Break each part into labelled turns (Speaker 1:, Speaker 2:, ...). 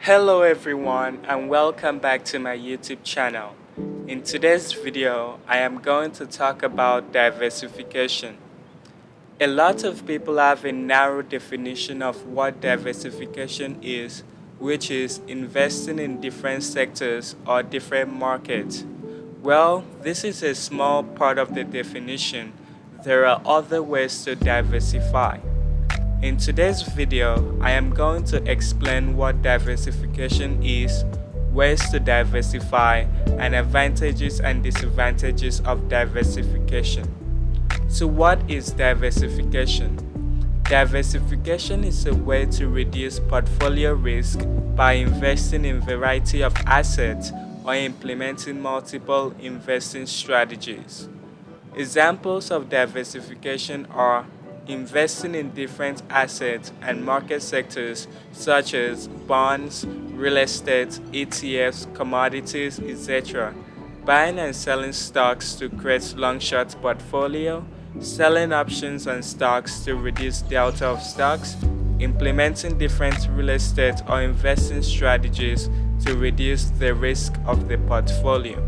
Speaker 1: Hello everyone and welcome back to my YouTube channel. In today's video, I am going to talk about diversification. A lot of people have a narrow definition of what diversification is, which is investing in different sectors or different markets. Well, this is a small part of the definition. There are other ways to diversify. In today's video, I am going to explain what diversification is, ways to diversify, and advantages and disadvantages of diversification. So what is diversification? Diversification is a way to reduce portfolio risk by investing in a variety of assets or implementing multiple investing strategies. Examples of diversification are investing in different assets and market sectors such as bonds, real estate, ETFs, commodities, etc. Buying and selling stocks to create long-short portfolio, selling options on stocks to reduce delta of stocks, implementing different real estate or investing strategies to reduce the risk of the portfolio.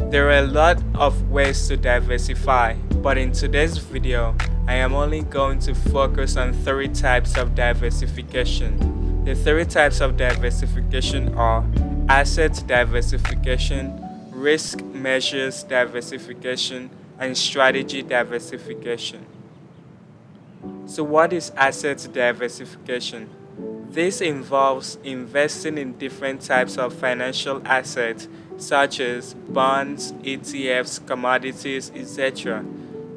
Speaker 1: There are a lot of ways to diversify, but in today's video, I am only going to focus on 3 types of diversification. The 3 types of diversification are asset diversification, risk measures diversification, and strategy diversification. So what is asset diversification? This involves investing in different types of financial assets such as bonds, ETFs, commodities, etc.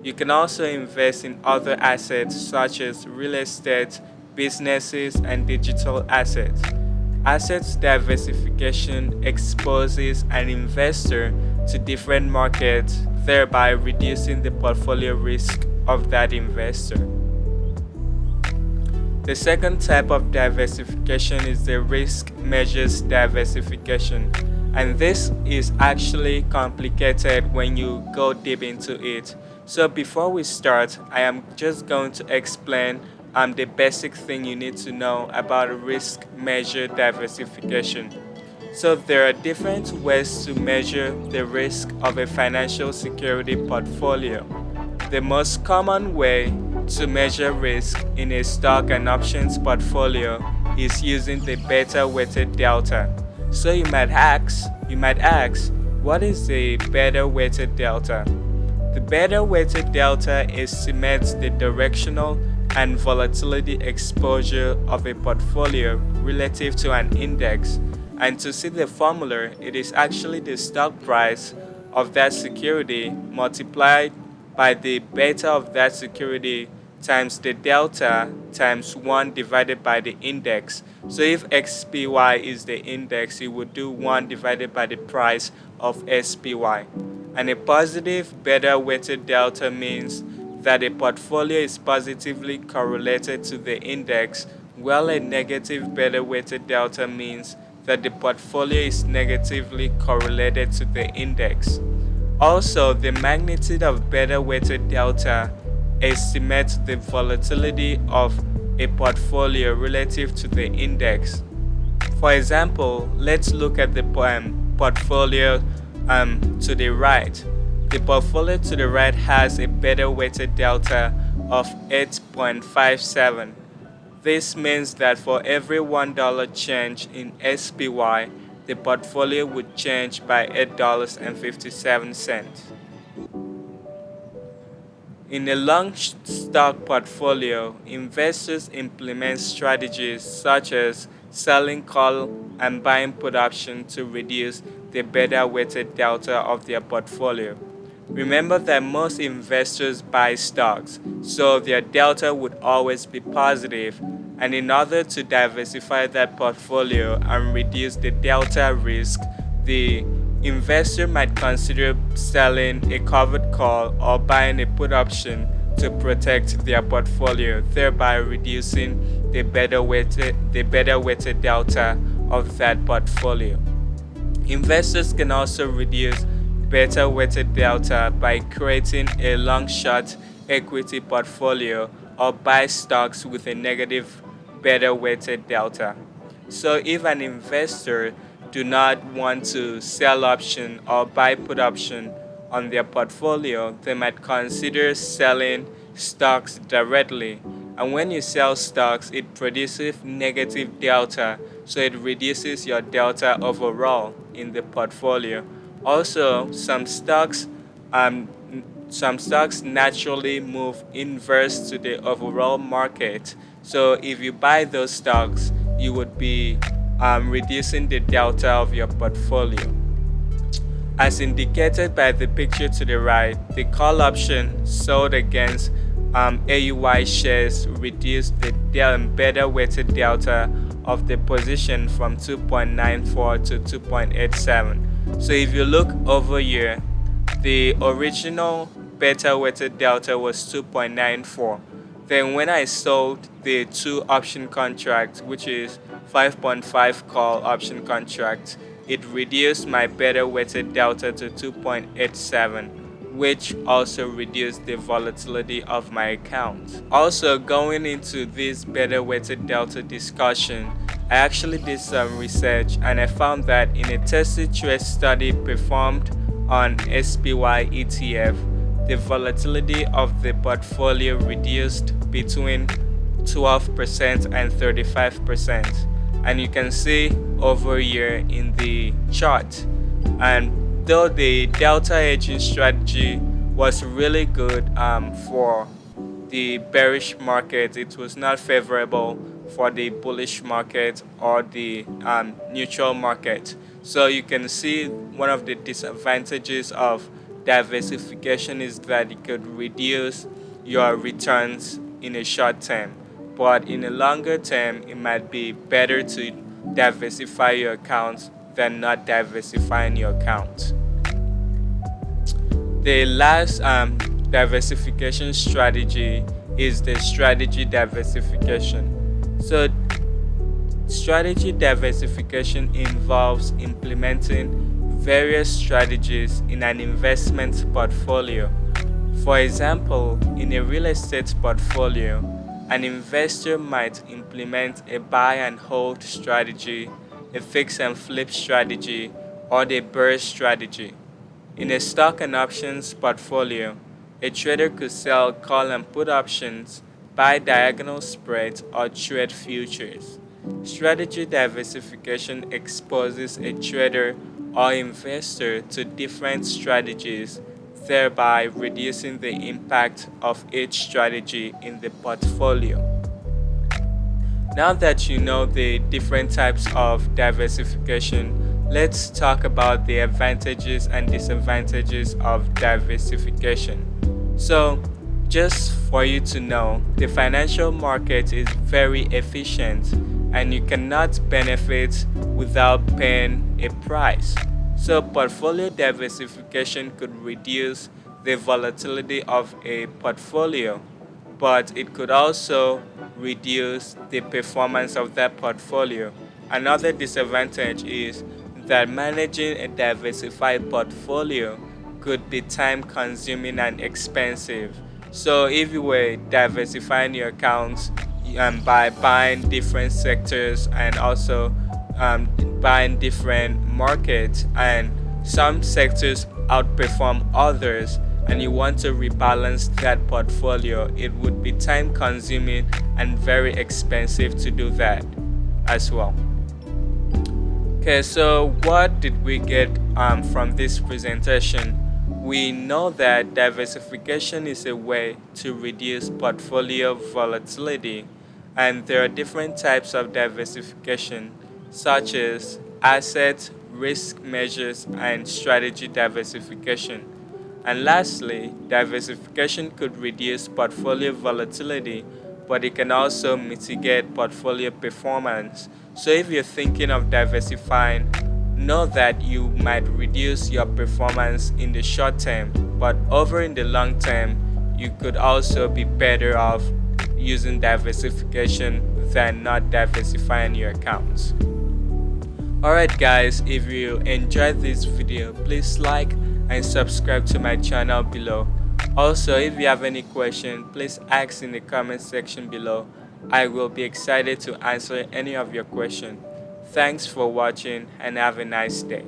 Speaker 1: You can also invest in other assets such as real estate, businesses, and digital assets. Assets diversification exposes an investor to different markets, thereby reducing the portfolio risk of that investor. The second type of diversification is the risk measures diversification, and this is actually complicated when you go deep into it. So before we start, I am just going to explain the basic thing you need to know about risk measure diversification. So there are different ways to measure the risk of a financial security portfolio. The most common way to measure risk in a stock and options portfolio is using the beta-weighted delta. So you might ask, what is the beta-weighted delta? The beta-weighted delta estimates the directional and volatility exposure of a portfolio relative to an index. And to see the formula, it is actually the stock price of that security multiplied by the beta of that security times the delta times 1 divided by the index. So if XPY is the index, you would do 1 divided by the price of SPY. And a positive beta-weighted delta means that a portfolio is positively correlated to the index, while a negative beta-weighted delta means that the portfolio is negatively correlated to the index. Also, the magnitude of beta-weighted delta estimates the volatility of a portfolio relative to the index. For example, let's look at the portfolio to the right. The portfolio to the right has a beta-weighted delta of 8.57. This means that for every $1 change in SPY, the portfolio would change by $8.57. In a long stock portfolio, investors implement strategies such as selling call and buying put options to reduce the beta-weighted delta of their portfolio. Remember that most investors buy stocks, so their delta would always be positive, and in order to diversify that portfolio and reduce the delta risk, the investor might consider selling a covered call or buying a put option to protect their portfolio, thereby reducing the beta-weighted delta of that portfolio. Investors can also reduce beta-weighted delta by creating a long-short equity portfolio or buy stocks with a negative beta-weighted delta. So if an investor do not want to sell option or buy put option on their portfolio, they might consider selling stocks directly. And when you sell stocks, it produces negative delta, so it reduces your delta overall in the portfolio. Also, um, some stocks naturally move inverse to the overall market. So if you buy those stocks, you would be reducing the delta of your portfolio. As indicated by the picture to the right, the call option sold against AUY shares reduced the better weighted delta of the position from 2.94 to 2.87. So if you look over here, the original beta weighted delta was 2.94. Then when I sold the two option contracts, which is 5.5 call option contract, it reduced my beta weighted delta to 2.87, which also reduced the volatility of my account. Also, going into this beta weighted delta discussion, I actually did some research and I found that in a tested trade study performed on SPY ETF, the volatility of the portfolio reduced between 12% and 35%. And you can see over here in the chart. And though the delta hedging strategy was really good for the bearish market, it was not favorable for the bullish market or the neutral market. So you can see one of the disadvantages of diversification is that it could reduce your returns in a short term, but in a longer term it might be better to diversify your accounts than not diversifying your account. The last diversification strategy is the strategy diversification. So strategy diversification involves implementing various strategies in an investment portfolio. For example, in a real estate portfolio, an investor might implement a buy and hold strategy, a fix and flip strategy, or the burst strategy. In a stock and options portfolio, a trader could sell call and put options, buy diagonal spreads, or trade futures. Strategy diversification exposes a trader or investor to different strategies, thereby reducing the impact of each strategy in the portfolio. Now that you know the different types of diversification, let's talk about the advantages and disadvantages of diversification. So, just for you to know, the financial market is very efficient and you cannot benefit without paying a price. So, portfolio diversification could reduce the volatility of a portfolio, but it could also reduce the performance of that portfolio. Another disadvantage is that managing a diversified portfolio could be time consuming and expensive. So, if you were diversifying your accounts by buying different sectors and also buying different markets, and some sectors outperform others, and you want to rebalance that portfolio, it would be time consuming and very expensive to do that as well. Okay, so what did we get from this presentation? We know that diversification is a way to reduce portfolio volatility, and there are different types of diversification, such as asset, risk measures, and strategy diversification. And lastly, diversification could reduce portfolio volatility, but it can also mitigate portfolio performance. So if you're thinking of diversifying, know that you might reduce your performance in the short term, but over in the long term, you could also be better off using diversification than not diversifying your accounts. Alright guys, if you enjoyed this video, please like and subscribe to my channel below. Also, if you have any question, please ask in the comment section below. I will be excited to answer any of your questions. Thanks for watching and have a nice day.